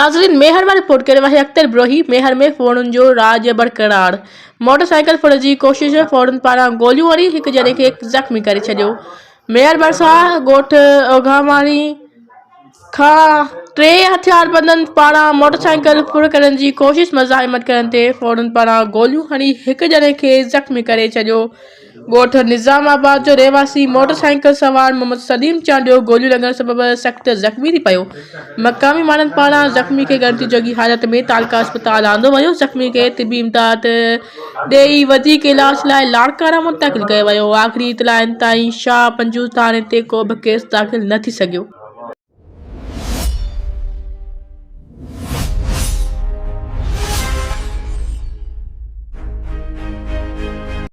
नाज़रीन मेहर में रिपोर्ट करे रहे अख्तर ब्रोही मेहर में फ़ौरन जो राज बरकरार मोटरसाइकिल फुड़जी कोशिश फ़ौरन पारान गोलियूं हणी एक जने के जख्मी करे छॾियो। मेहर भरसा गोठ ओघामारी खां 3 हथियारबंदन पारां मोटरसाइकिल फुड़ करण जी कोशिश मज़ाहिमत करण ते फ़ौरन पारां गोलियूं हणी एक जने के जख्मी करे छॾियो। गोठ निज़ामाबाद जो रहवासी मोटरसाइकिल सवार मोहम्मद सलीम ڇॾियो गोलियूं लॻण सबब सख्त जख्मी थी पियो। मक़ामी माण्हुनि पारां जख्मी खे गणती जोगी हालत में तालका अस्पताल आंदो वियो। जख्मी खे तिबी इमदाद ॾेई वधीक इलाज लाइ लाड़काना मुंतक़िल कयो वियो। आख़िरी इतलाउनि ताईं शाह पंजू थाणे ते को बि केस दाख़िल न थी सघियो।